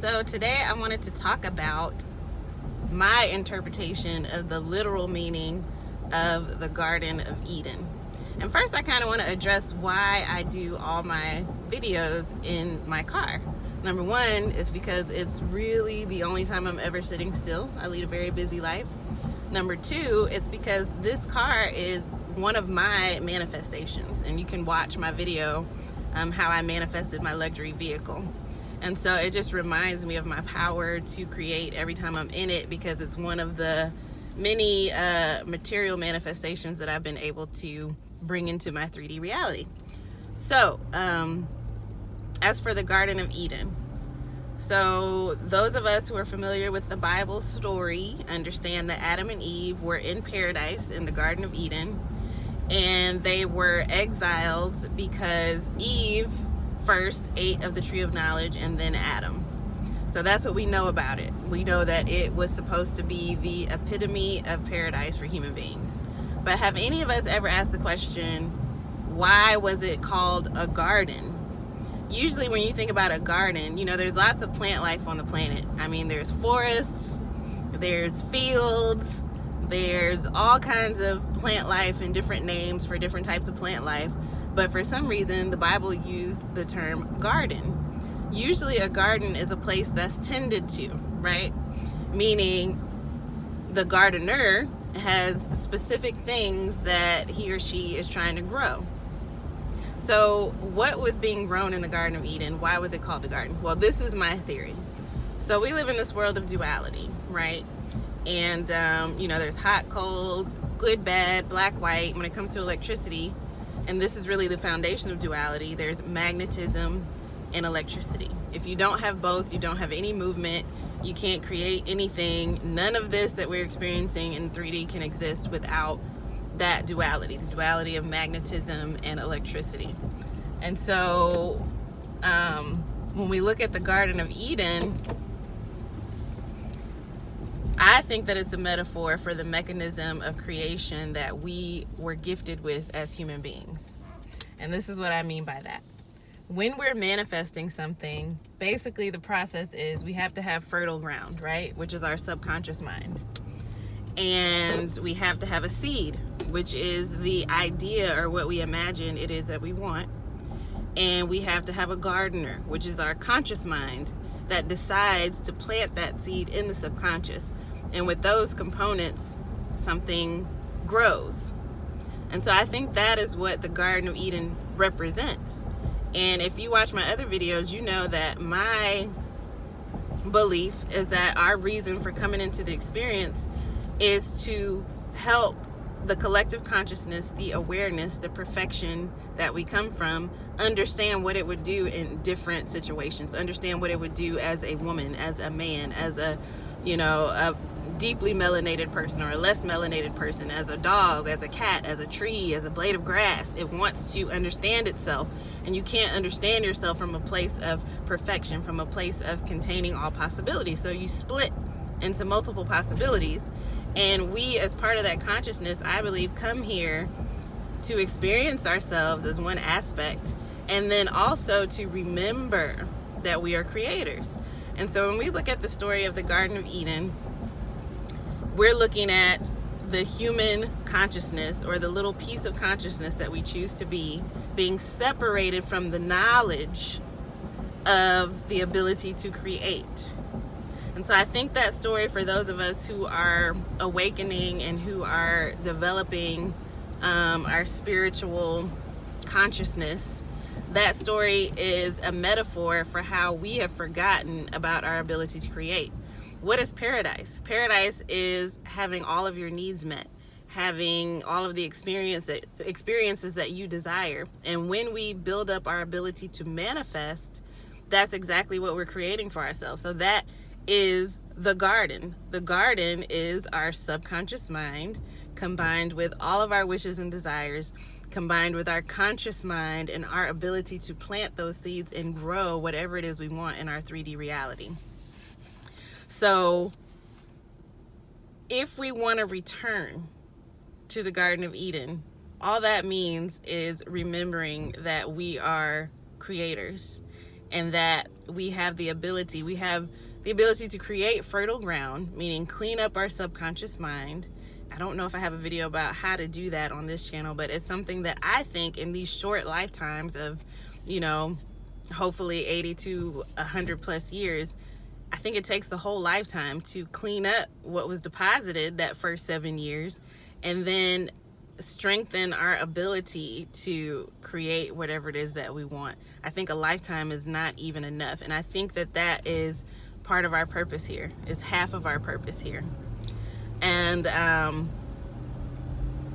So today I wanted to talk about my interpretation of the literal meaning of the Garden of Eden. And first I kind of want to address why I do all my videos in my car. Number one is because it's really the only time I'm ever sitting still. I lead a very busy life. Number two, it's because this car is one of my manifestations, and you can watch my video how I manifested my luxury vehicle. And so it just reminds me of my power to create every time I'm in it, because it's one of the many material manifestations that I've been able to bring into my 3D reality. So as for the Garden of Eden, so those of us who are familiar with the Bible story understand that Adam and Eve were in paradise in the Garden of Eden, and they were exiled because Eve first ate of the tree of knowledge and then Adam. So that's what we know about it. We know that it was supposed to be the epitome of paradise for human beings. But have any of us ever asked the question, why was it called a garden? Usually when you think about a garden, you know, there's lots of plant life on the planet. I mean, there's forests, there's fields, there's all kinds of plant life and different names for different types of plant life. But for some reason, the Bible used the term garden. Usually a garden is a place that's tended to, right? Meaning the gardener has specific things that he or she is trying to grow. So what was being grown in the Garden of Eden? Why was it called a garden? Well, this is my theory. So we live in this world of duality, right? And you know, there's hot, cold, good, bad, black, white. When it comes to electricity, and this is really the foundation of duality, there's magnetism and electricity. If you don't have both, you don't have any movement, you can't create anything. None of this that we're experiencing in 3D can exist without that duality, the duality of magnetism and electricity. And so when we look at the Garden of Eden, I think that it's a metaphor for the mechanism of creation that we were gifted with as human beings. And this is what I mean by that. When we're manifesting something, basically the process is we have to have fertile ground, right? Which is our subconscious mind. And we have to have a seed, which is the idea or what we imagine it is that we want. And we have to have a gardener, which is our conscious mind that decides to plant that seed in the subconscious. And with those components, something grows. And so I think that is what the Garden of Eden represents. And if you watch my other videos, you know that my belief is that our reason for coming into the experience is to help the collective consciousness, the awareness, the perfection that we come from, understand what it would do in different situations, understand what it would do as a woman, as a man, as a, you know, a deeply melanated person or a less melanated person, as a dog, as a cat, as a tree, as a blade of grass. It wants to understand itself, and you can't understand yourself from a place of perfection, from a place of containing all possibilities. So you split into multiple possibilities. And we, as part of that consciousness, I believe, come here to experience ourselves as one aspect, and then also to remember that we are creators. And so when we look at the story of the Garden of Eden, we're looking at the human consciousness, or the little piece of consciousness that we choose to be, being separated from the knowledge of the ability to create. And so I think that story, for those of us who are awakening and who are developing our spiritual consciousness, that story is a metaphor for how we have forgotten about our ability to create. What is paradise? Paradise is having all of your needs met, having all of the experiences that you desire. And when we build up our ability to manifest, that's exactly what we're creating for ourselves. So that is the garden. The garden is our subconscious mind combined with all of our wishes and desires, combined with our conscious mind and our ability to plant those seeds and grow whatever it is we want in our 3D reality. So if we want to return to the Garden of Eden, all that means is remembering that we are creators and that we have the ability to create fertile ground, meaning clean up our subconscious mind. I don't know if I have a video about how to do that on this channel, but it's something that I think in these short lifetimes of, hopefully 80 to 100 plus years, I think it takes the whole lifetime to clean up what was deposited that first 7 years, and then strengthen our ability to create whatever it is that we want. I think a lifetime is not even enough, and I think that is part of our purpose here. It's half of our purpose here. And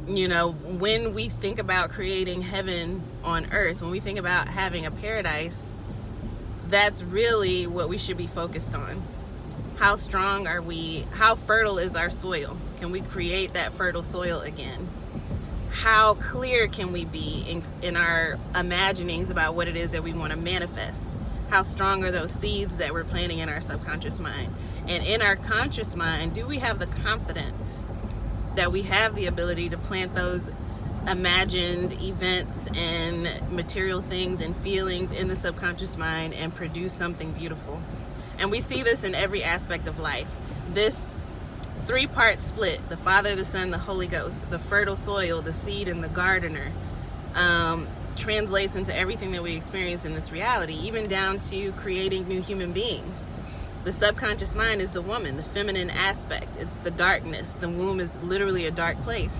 when we think about creating heaven on earth, when we think about having a paradise, that's really what we should be focused on. How strong are we? How fertile is our soil? Can we create that fertile soil again? How clear can we be in our imaginings about what it is that we want to manifest? How strong are those seeds that we're planting in our subconscious mind? And in our conscious mind, do we have the confidence that we have the ability to plant those imagined events and material things and feelings in the subconscious mind and produce something beautiful? And we see this in every aspect of life. This three-part split, the Father, the Son, the Holy Ghost, the fertile soil, the seed, and the gardener, translates into everything that we experience in this reality, even down to creating new human beings. The subconscious mind is the woman, the feminine aspect. It's the darkness. The womb is literally a dark place.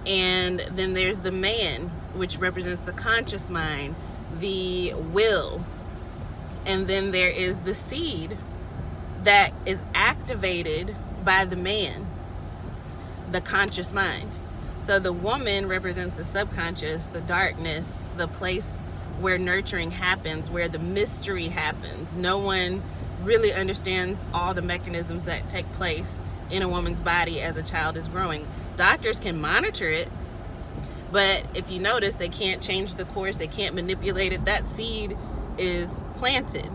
And then there's the man, which represents the conscious mind, the will. And then there is the seed that is activated by the man, the conscious mind. So the woman represents the subconscious, the darkness, the place where nurturing happens, where the mystery happens. No one really understands all the mechanisms that take place in a woman's body as a child is growing. Doctors can monitor it, but if you notice, they can't change the course, they can't manipulate it. That seed is planted.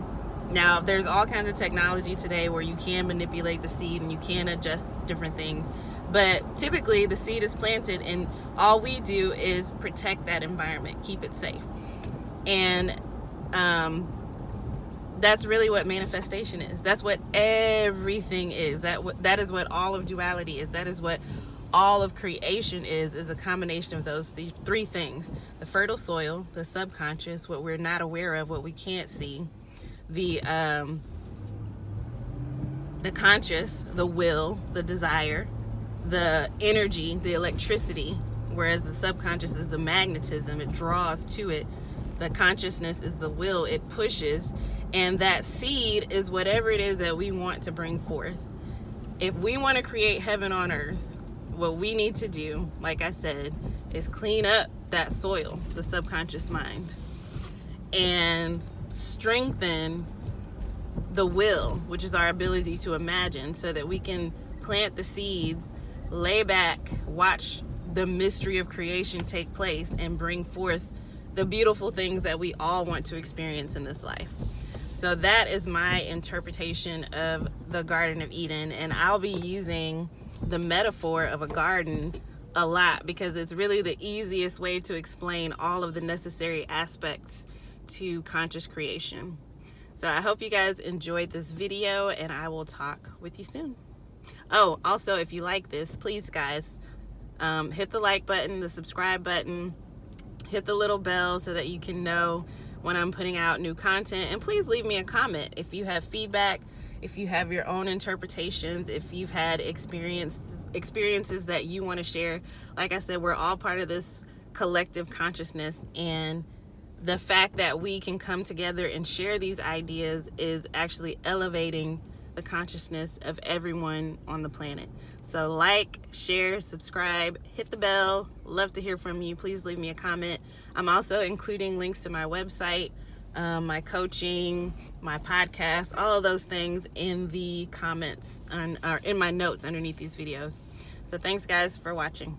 Now, there's all kinds of technology today where you can manipulate the seed and you can adjust different things, but typically the seed is planted, and all we do is protect that environment, keep it safe. And that's really what manifestation is. That's what everything is. That is what all of duality is. That is what all of creation is a combination of those three things: the fertile soil, the subconscious, what we're not aware of, what we can't see, the conscious, the will, the desire, the energy, the electricity, whereas the subconscious is the magnetism, it draws to it. The consciousness is the will, it pushes, and that seed is whatever it is that we want to bring forth. If we want to create heaven on earth, what we need to do, like I said, is clean up that soil, the subconscious mind, and strengthen the will, which is our ability to imagine, so that we can plant the seeds, lay back, watch the mystery of creation take place, and bring forth the beautiful things that we all want to experience in this life. So that is my interpretation of the Garden of Eden, and I'll be using the metaphor of a garden a lot because it's really the easiest way to explain all of the necessary aspects to conscious creation. So I hope you guys enjoyed this video, and I will talk with you soon. Oh, also, if you like this, please guys, hit the like button, the subscribe button, hit the little bell so that you can know when I'm putting out new content, and please leave me a comment if you have feedback, if you have your own interpretations, if you've had experiences that you want to share. Like I said, we're all part of this collective consciousness, and the fact that we can come together and share these ideas is actually elevating the consciousness of everyone on the planet. So like, share, subscribe, hit the bell. Love to hear from you. Please leave me a comment. I'm also including links to my website, my coaching, my podcast, all of those things in the comments or in my notes underneath these videos. So thanks guys for watching.